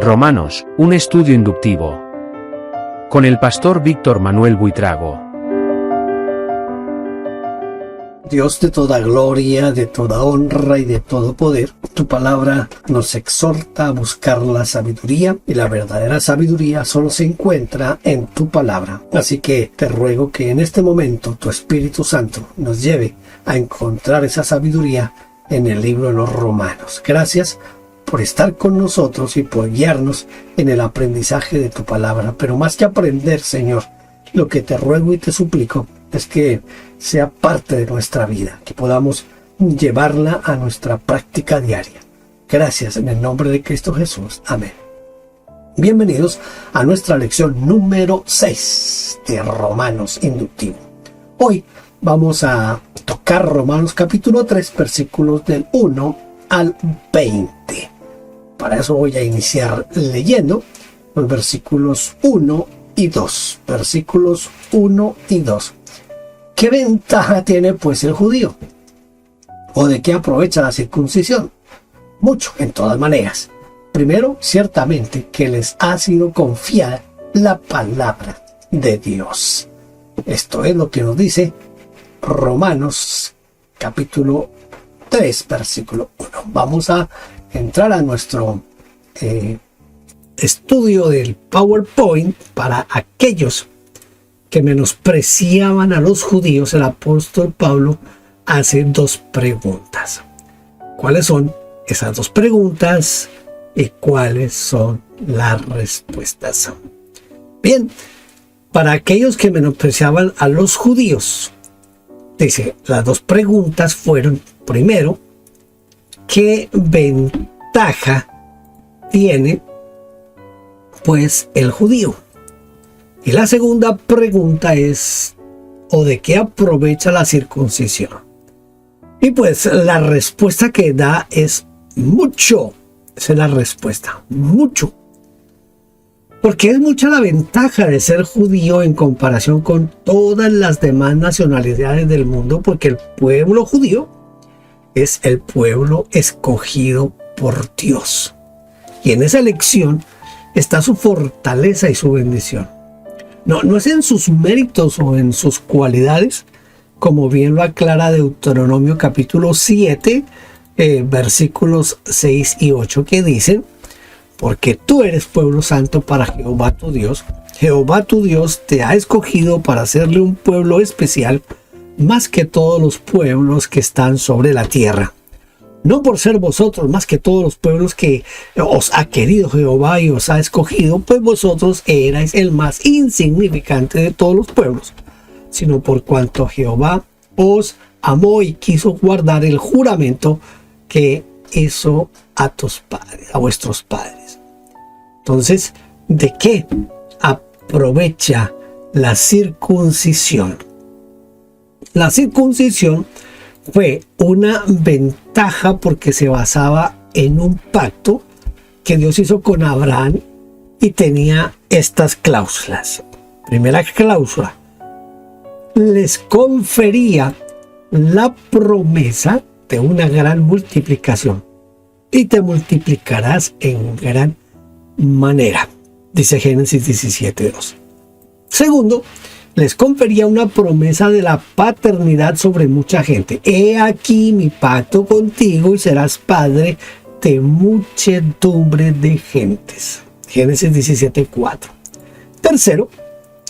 Romanos, un estudio inductivo. Con el pastor Víctor Manuel Buitrago. Dios de toda gloria, de toda honra y de todo poder, tu palabra nos exhorta a buscar la sabiduría, y la verdadera sabiduría solo se encuentra en tu palabra. Así que te ruego que en este momento tu Espíritu Santo nos lleve a encontrar esa sabiduría en el libro de los Romanos. Gracias por estar con nosotros y por guiarnos en el aprendizaje de tu palabra. Pero más que aprender, Señor, lo que te ruego y te suplico es que sea parte de nuestra vida, que podamos llevarla a nuestra práctica diaria. Gracias en el nombre de Cristo Jesús. Amén. Bienvenidos a nuestra lección número 6 de Romanos Inductivo. Hoy vamos a tocar Romanos capítulo 3, versículos del 1 al 20. Para eso voy a iniciar leyendo los versículos 1 y 2. Versículos 1 y 2. ¿Qué ventaja tiene pues el judío? ¿O de qué aprovecha la circuncisión? Mucho, en todas maneras. Primero, ciertamente que les ha sido confiada la palabra de Dios. Esto es lo que nos dice Romanos capítulo 3, versículo 1. Vamos a entrar a nuestro estudio del PowerPoint. Para aquellos que menospreciaban a los judíos, el apóstol Pablo hace dos preguntas. ¿Cuáles son esas dos preguntas y cuáles son las respuestas? Bien, para aquellos que menospreciaban a los judíos, dice, las dos preguntas fueron, primero, ¿qué ventaja tiene pues el judío? Y la segunda pregunta es, ¿o de qué aprovecha la circuncisión? Y pues la respuesta que da es mucho. Esa es la respuesta, mucho. Porque es mucha la ventaja de ser judío en comparación con todas las demás nacionalidades del mundo, porque el pueblo judío es el pueblo escogido por Dios. Y en esa elección está su fortaleza y su bendición. No es en sus méritos o en sus cualidades, como bien lo aclara Deuteronomio capítulo 7, versículos 6 y 8, que dicen, porque tú eres pueblo santo para Jehová tu Dios. Jehová tu Dios te ha escogido para hacerle un pueblo especial, más que todos los pueblos que están sobre la tierra. No por ser vosotros más que todos los pueblos que os ha querido Jehová y os ha escogido, pues vosotros erais el más insignificante de todos los pueblos, sino por cuanto Jehová os amó y quiso guardar el juramento que hizo a tus padres, a vuestros padres. Entonces, ¿de qué aprovecha la circuncisión? La circuncisión fue una ventaja porque se basaba en un pacto que Dios hizo con Abraham y tenía estas cláusulas. Primera cláusula, les confería la promesa de una gran multiplicación y te multiplicarás en gran manera, dice Génesis 17:2. Segundo, les confería una promesa de la paternidad sobre mucha gente. He aquí mi pacto contigo y serás padre de muchedumbre de gentes. Génesis 17:4. Tercero,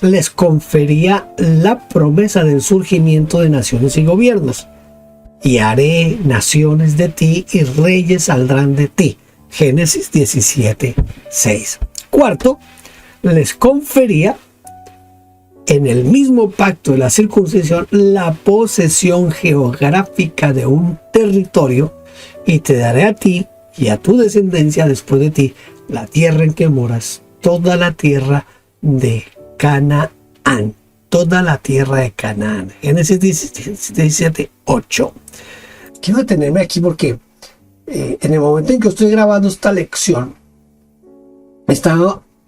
les confería la promesa del surgimiento de naciones y gobiernos. Y haré naciones de ti y reyes saldrán de ti. Génesis 17:6. Cuarto, les confería en el mismo pacto de la circuncisión la posesión geográfica de un territorio, y te daré a ti y a tu descendencia después de ti la tierra en que moras, toda la tierra de Canaán. Toda la tierra de Canaán. Génesis 17:8. Quiero detenerme aquí porque en el momento en que estoy grabando esta lección,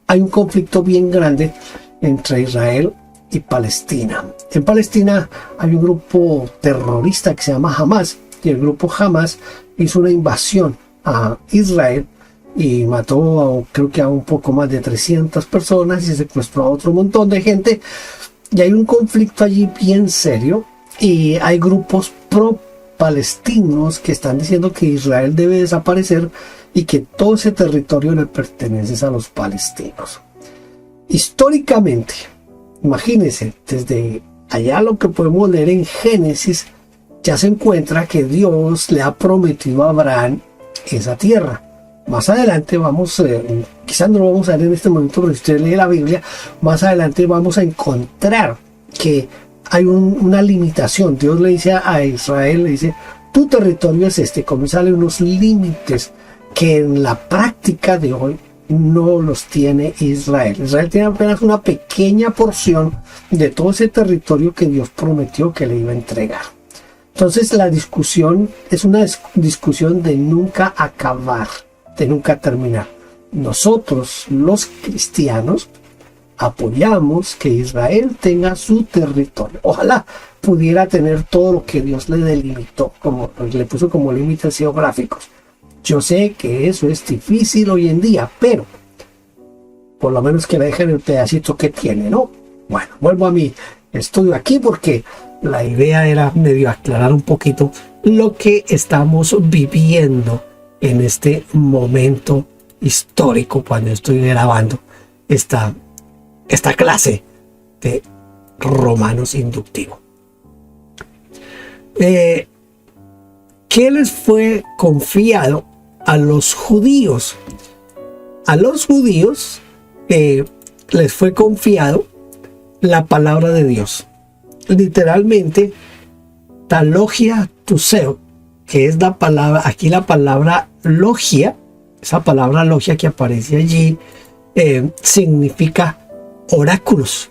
hay un conflicto bien grande entre Israel y Palestina. En Palestina hay un grupo terrorista que se llama Hamas, y el grupo Hamas hizo una invasión a Israel y mató creo que a un poco más de 300 personas y secuestró a otro montón de gente. Y hay un conflicto allí bien serio y hay grupos pro-palestinos que están diciendo que Israel debe desaparecer y que todo ese territorio le pertenece a los palestinos. Históricamente, imagínense, desde allá lo que podemos leer en Génesis, ya se encuentra que Dios le ha prometido a Abraham esa tierra. Más adelante vamos, quizás no lo vamos a ver en este momento, pero si usted lee la Biblia, más adelante vamos a encontrar que hay una limitación. Dios le dice a Israel, le dice, tu territorio es este, comienza unos límites que en la práctica de hoy no los tiene Israel. Israel tiene apenas una pequeña porción de todo ese territorio que Dios prometió que le iba a entregar. Entonces la discusión es una discusión de nunca acabar, de nunca terminar. Nosotros, los cristianos, apoyamos que Israel tenga su territorio. Ojalá pudiera tener todo lo que Dios le delimitó, como le puso como límites geográficos. Yo sé que eso es difícil hoy en día, pero por lo menos que le dejen el pedacito que tiene, ¿no? Bueno, vuelvo a mi estudio aquí porque la idea era medio aclarar un poquito lo que estamos viviendo en este momento histórico cuando estoy grabando esta clase de Romanos inductivo. ¿Qué les fue confiado a los judíos? A los judíos les fue confiado la palabra de Dios. Literalmente, talogia tuseo, que es la palabra, aquí la palabra logia, esa palabra logia que aparece allí, significa oráculos.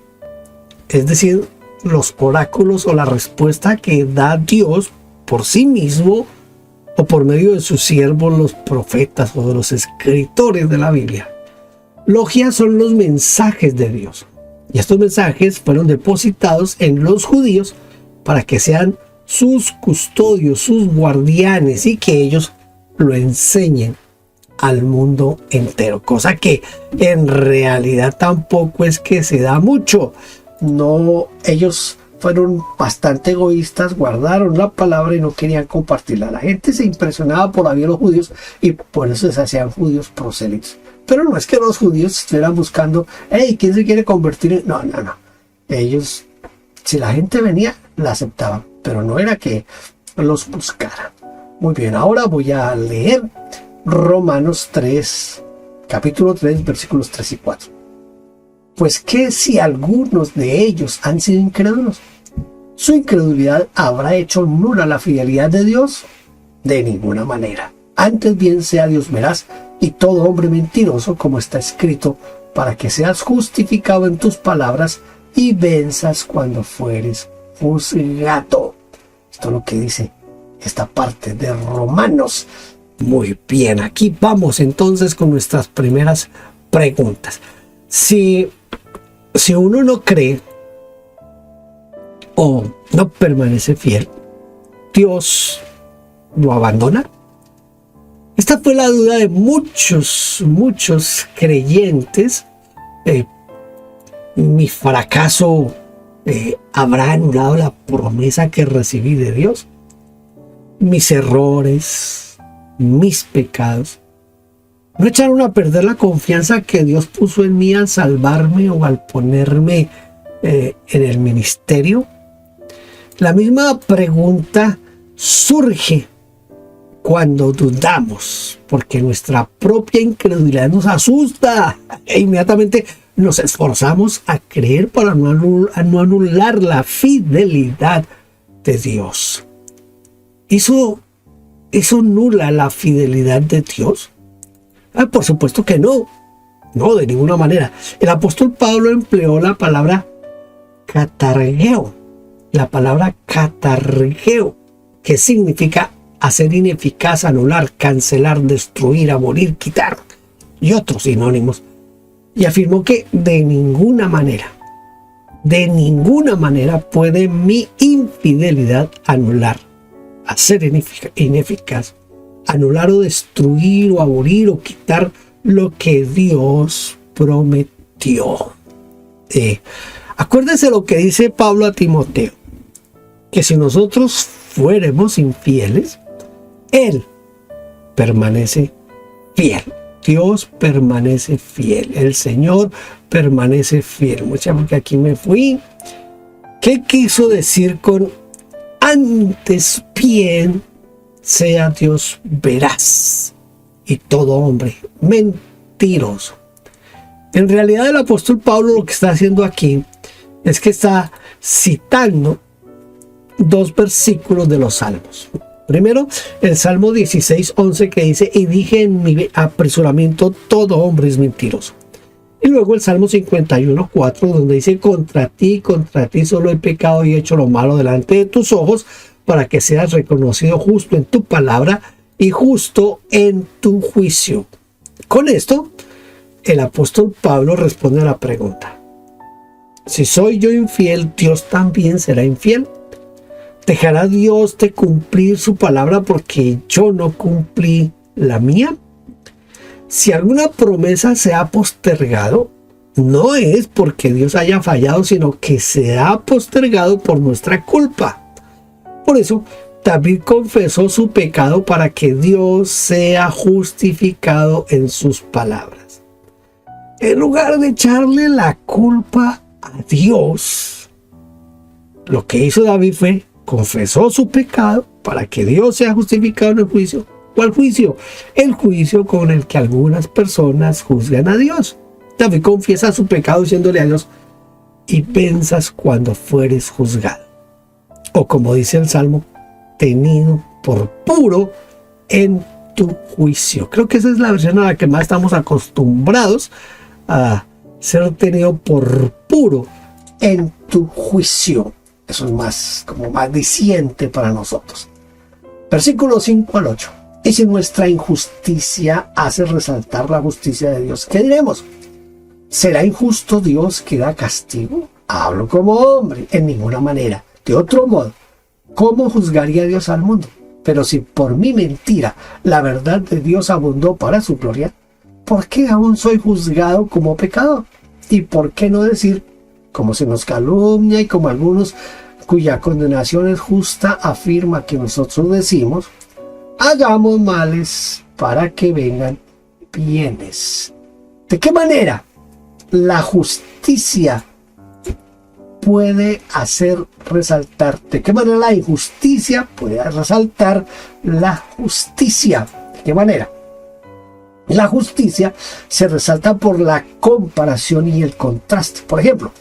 Es decir, los oráculos o la respuesta que da Dios por sí mismo o por medio de sus siervos, los profetas o de los escritores de la Biblia. Logia son los mensajes de Dios. Y estos mensajes fueron depositados en los judíos para que sean sus custodios, sus guardianes y que ellos lo enseñen al mundo entero. Cosa que en realidad tampoco es que se da mucho. No, ellos fueron bastante egoístas, guardaron la palabra y no querían compartirla. La gente se impresionaba por la vida de los judíos y por eso se hacían judíos prosélitos. Pero no es que los judíos estuvieran buscando, hey, ¿quién se quiere convertir en...? No. Ellos, si la gente venía, la aceptaban, pero no era que los buscaran. Muy bien, ahora voy a leer Romanos 3, capítulo 3, versículos 3 y 4. Pues que si algunos de ellos han sido incrédulos, ¿su incredulidad habrá hecho nula la fidelidad de Dios? De ninguna manera. Antes bien sea Dios veraz y todo hombre mentiroso, como está escrito, para que seas justificado en tus palabras y venzas cuando fueres juzgado. Esto es lo que dice esta parte de Romanos. Muy bien, aquí vamos entonces con nuestras primeras preguntas. Si uno no cree o no permanece fiel, ¿Dios lo abandona? Esta fue la duda de muchos creyentes. Mi fracaso habrá anulado la promesa que recibí de Dios. Mis errores, mis pecados, ¿no echaron a perder la confianza que Dios puso en mí al salvarme o al ponerme en el ministerio? La misma pregunta surge cuando dudamos, porque nuestra propia incredulidad nos asusta e inmediatamente nos esforzamos a creer para no anular la fidelidad de Dios. ¿Eso nula la fidelidad de Dios? Por supuesto que no. No, de ninguna manera. El apóstol Pablo empleó la palabra catargeo. La palabra catargeo, que significa hacer ineficaz, anular, cancelar, destruir, abolir, quitar y otros sinónimos. Y afirmó que de ninguna manera puede mi infidelidad anular, hacer ineficaz anular o destruir o abolir o quitar lo que Dios prometió. Acuérdese lo que dice Pablo a Timoteo, que si nosotros fuéramos infieles, Él permanece fiel. Dios permanece fiel. El Señor permanece fiel. Mucha, porque aquí me fui. ¿Qué quiso decir con antes bien sea Dios veraz y todo hombre mentiroso? En realidad el apóstol Pablo lo que está haciendo aquí es que está citando dos versículos de los Salmos. Primero, el Salmo 16:11 que dice: y dije en mi apresuramiento, todo hombre es mentiroso. Y luego el Salmo 51:4, donde dice: contra ti solo he pecado y he hecho lo malo delante de tus ojos, para que seas reconocido justo en tu palabra y justo en tu juicio. Con esto, el apóstol Pablo responde a la pregunta: si soy yo infiel, ¿Dios también será infiel? ¿Dejará Dios de cumplir su palabra porque yo no cumplí la mía? Si alguna promesa se ha postergado, no es porque Dios haya fallado, sino que se ha postergado por nuestra culpa. Por eso, David confesó su pecado para que Dios sea justificado en sus palabras. En lugar de echarle la culpa a Dios, lo que hizo David fue confesó su pecado para que Dios sea justificado en el juicio. ¿Cuál juicio? El juicio con el que algunas personas juzgan a Dios. David confiesa su pecado diciéndole a Dios: y pensas cuando fueres juzgado. O como dice el Salmo: tenido por puro en tu juicio. Creo que esa es la versión a la que más estamos acostumbrados, a ser tenido por puro en tu juicio. Eso es más diciente para nosotros. Versículos 5 al 8. Y si nuestra injusticia hace resaltar la justicia de Dios, ¿qué diremos? ¿Será injusto Dios que da castigo? Hablo como hombre, en ninguna manera. De otro modo, ¿cómo juzgaría Dios al mundo? Pero si por mi mentira la verdad de Dios abundó para su gloria, ¿por qué aún soy juzgado como pecador? ¿Y por qué no decir, como se nos calumnia y como algunos cuya condenación es justa afirma que nosotros decimos: hagamos males para que vengan bienes? ¿De qué manera la justicia puede hacer resaltar? ¿De qué manera la injusticia puede resaltar la justicia? ¿De qué manera? La justicia se resalta por la comparación y el contraste. Por ejemplo,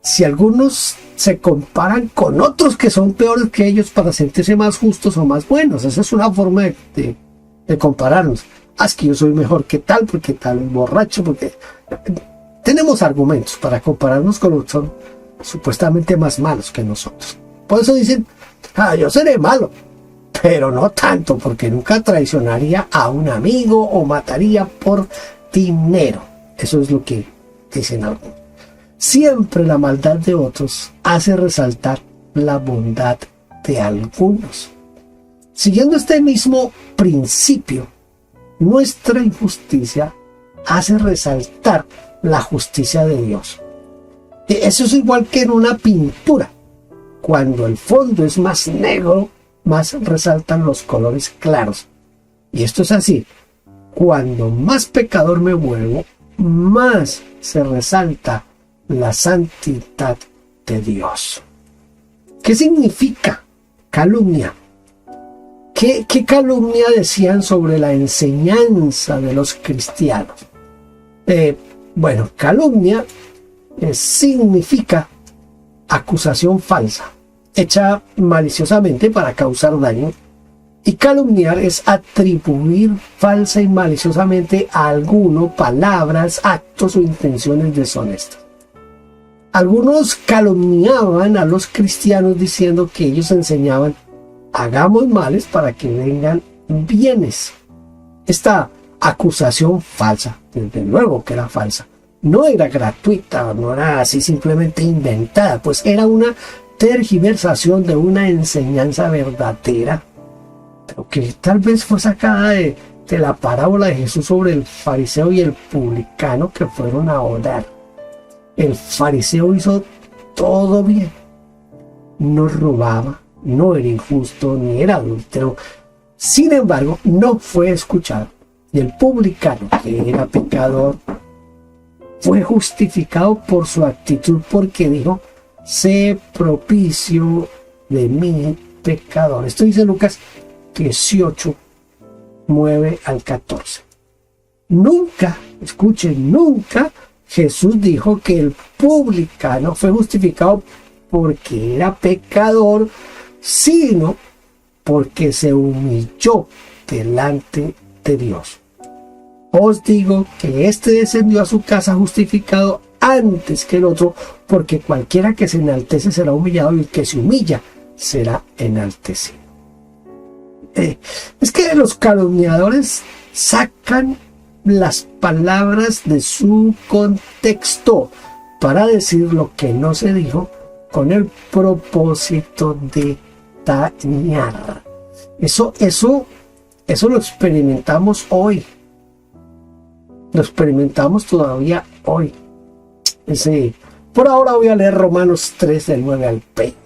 si algunos se comparan con otros que son peores que ellos para sentirse más justos o más buenos, esa es una forma de compararnos. Es que yo soy mejor que tal, porque tal es borracho, porque tenemos argumentos para compararnos con los que son supuestamente más malos que nosotros. Por eso dicen: yo seré malo, pero no tanto, porque nunca traicionaría a un amigo o mataría por dinero. Eso es lo que dicen algunos. Siempre la maldad de otros hace resaltar la bondad de algunos. Siguiendo este mismo principio, nuestra injusticia hace resaltar la justicia de Dios. Eso es igual que en una pintura. Cuando el fondo es más negro, más resaltan los colores claros. Y esto es así: cuando más pecador me vuelvo, más se resalta la santidad de Dios. ¿Qué significa calumnia? ¿Qué calumnia decían sobre la enseñanza de los cristianos? Calumnia significa acusación falsa, hecha maliciosamente para causar daño. Y calumniar es atribuir falsa y maliciosamente a alguno palabras, actos o intenciones deshonestas. Algunos calumniaban a los cristianos diciendo que ellos enseñaban: hagamos males para que vengan bienes. Esta acusación falsa, desde luego que era falsa, no era gratuita, no era así simplemente inventada, pues era una tergiversación de una enseñanza verdadera. pero que tal vez fue sacada de la parábola de Jesús sobre el fariseo y el publicano que fueron a orar. El fariseo hizo todo bien. No robaba, no era injusto, ni era adúltero. Sin embargo, no fue escuchado. Y el publicano, que era pecador, fue justificado por su actitud porque dijo: sé propicio de mi pecador. Esto dice Lucas 18, 9 al 14. Nunca, escuchen, nunca Jesús dijo que el publicano fue justificado porque era pecador, sino porque se humilló delante de Dios. Os digo que éste descendió a su casa justificado antes que el otro, porque cualquiera que se enaltece será humillado y el que se humilla será enaltecido. Es que los calumniadores sacan las palabras de su contexto para decir lo que no se dijo con el propósito de dañar. Eso lo experimentamos hoy. Lo experimentamos todavía hoy. Por ahora voy a leer Romanos 3 del 9 al 20.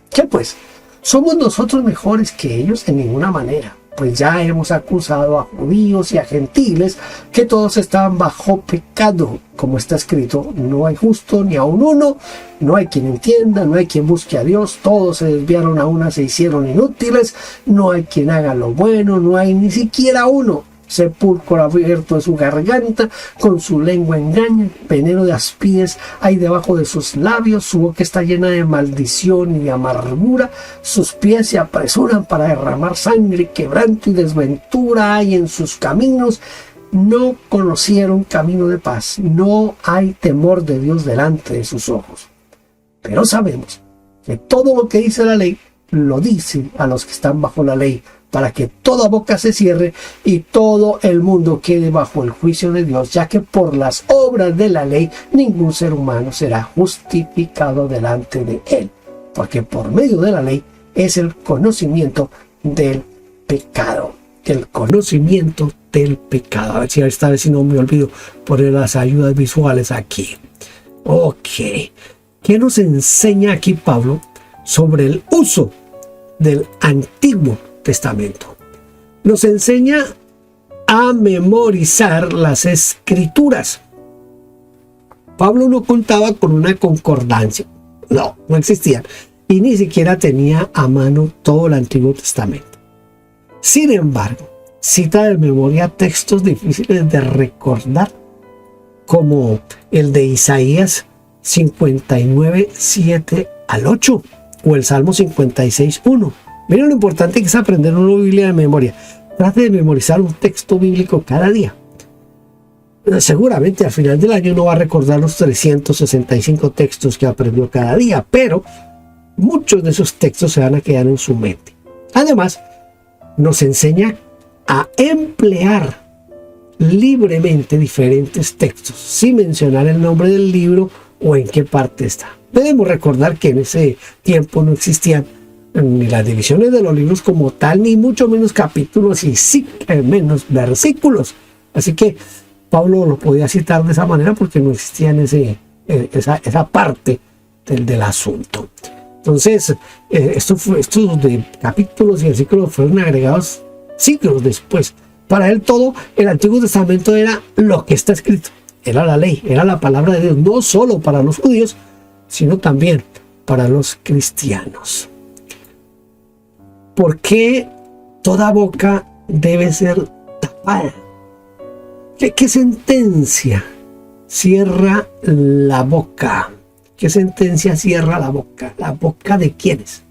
¿Qué pues? ¿Somos nosotros mejores que ellos? En ninguna manera. Pues ya hemos acusado a judíos y a gentiles que todos estaban bajo pecado. Como está escrito: no hay justo ni aun uno, no hay quien entienda, no hay quien busque a Dios, todos se desviaron, a una se hicieron inútiles, no hay quien haga lo bueno, no hay ni siquiera uno. Sepulcro abierto de su garganta, con su lengua engaña, veneno de aspides hay debajo de sus labios, su boca está llena de maldición y de amargura, sus pies se apresuran para derramar sangre, quebranto y desventura hay en sus caminos, no conocieron camino de paz, no hay temor de Dios delante de sus ojos. Pero sabemos que todo lo que dice la ley, lo dice a los que están bajo la ley, para que toda boca se cierre y todo el mundo quede bajo el juicio de Dios, ya que por las obras de la ley ningún ser humano será justificado delante de él, porque por medio de la ley es el conocimiento del pecado. El conocimiento del pecado. A ver si esta vez no me olvido poner las ayudas visuales aquí. Ok. ¿Qué nos enseña aquí Pablo sobre el uso del Antiguo Testamento? Nos enseña a memorizar las escrituras. Pablo no contaba con una concordancia. No existían. Y ni siquiera tenía a mano todo el Antiguo Testamento. Sin embargo, cita de memoria textos difíciles de recordar, como el de Isaías 59, 7 al 8 o el Salmo 56, 1. Miren lo importante que es aprender una Biblia de memoria. Trate de memorizar un texto bíblico cada día. Seguramente al final del año no va a recordar los 365 textos que aprendió cada día, pero muchos de esos textos se van a quedar en su mente. Además, nos enseña a emplear libremente diferentes textos, sin mencionar el nombre del libro o en qué parte está. Debemos recordar que en ese tiempo no existían ni las divisiones de los libros como tal, ni mucho menos capítulos y sí menos versículos. Así que Pablo lo podía citar de esa manera porque no existía esa parte del asunto. Entonces, estos de capítulos y versículos fueron agregados siglos después. Para él todo el Antiguo Testamento era lo que está escrito, era la ley, era la palabra de Dios, no solo para los judíos, sino también para los cristianos. ¿Por qué toda boca debe ser tapada? ¿Qué sentencia cierra la boca? ¿Qué sentencia cierra la boca? ¿La boca de quiénes?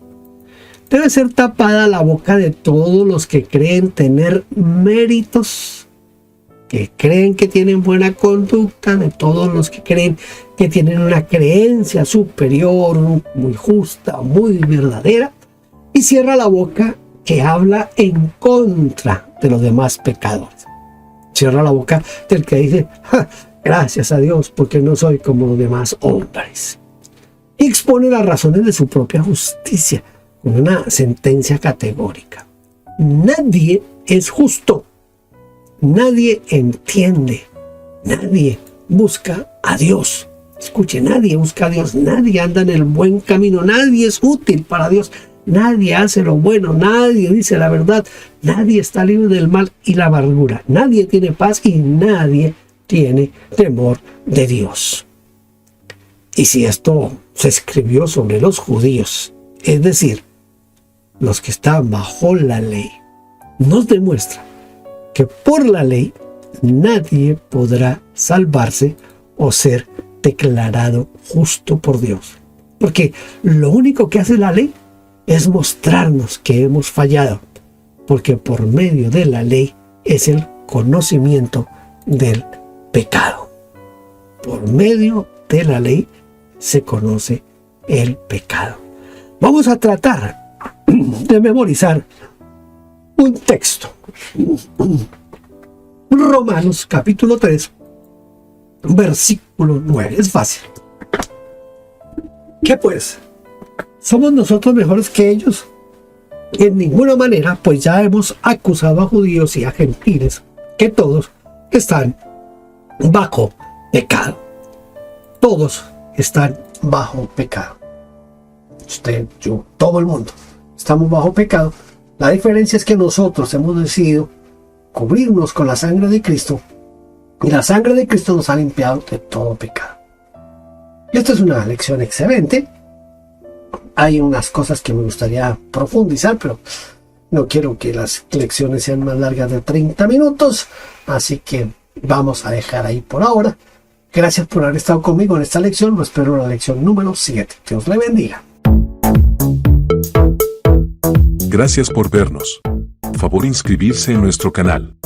Debe ser tapada la boca de todos los que creen tener méritos, que creen que tienen buena conducta, de todos los que creen que tienen una creencia superior, muy justa, muy verdadera, y cierra la boca que habla en contra de los demás pecadores. Cierra la boca del que dice: gracias a Dios porque no soy como los demás hombres. Y expone las razones de su propia justicia con una sentencia categórica. nadie es justo, nadie entiende, nadie busca a Dios. Escuche, nadie busca a Dios, nadie anda en el buen camino, nadie es útil para Dios, nadie hace lo bueno, nadie dice la verdad, nadie está libre del mal y la amargura, nadie tiene paz y nadie tiene temor de Dios. Y si esto se escribió sobre los judíos, es decir, los que están bajo la ley, nos demuestra que por la ley nadie podrá salvarse o ser declarado justo por Dios. Porque lo único que hace la ley es mostrarnos que hemos fallado. Porque por medio de la ley es el conocimiento del pecado. Por medio de la ley se conoce el pecado. Vamos a tratar de memorizar un texto. Romanos capítulo 3, versículo 9. Es fácil. ¿Qué pues? ¿Somos nosotros mejores que ellos? En ninguna manera, pues ya hemos acusado a judíos y a gentiles que todos están bajo pecado. Todos están bajo pecado. Usted, yo, todo el mundo. Estamos bajo pecado. La diferencia es que nosotros hemos decidido cubrirnos con la sangre de Cristo. Y la sangre de Cristo nos ha limpiado de todo pecado. Y esta es una lección excelente. Hay unas cosas que me gustaría profundizar, pero no quiero que las lecciones sean más largas de 30 minutos. Así que vamos a dejar ahí por ahora. Gracias por haber estado conmigo en esta lección. Lo espero en la lección número 7. Dios le bendiga. Gracias por vernos. Favor inscribirse en nuestro canal.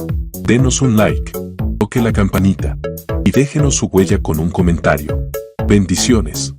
Denos un like. Toque la campanita. Y déjenos su huella con un comentario. Bendiciones.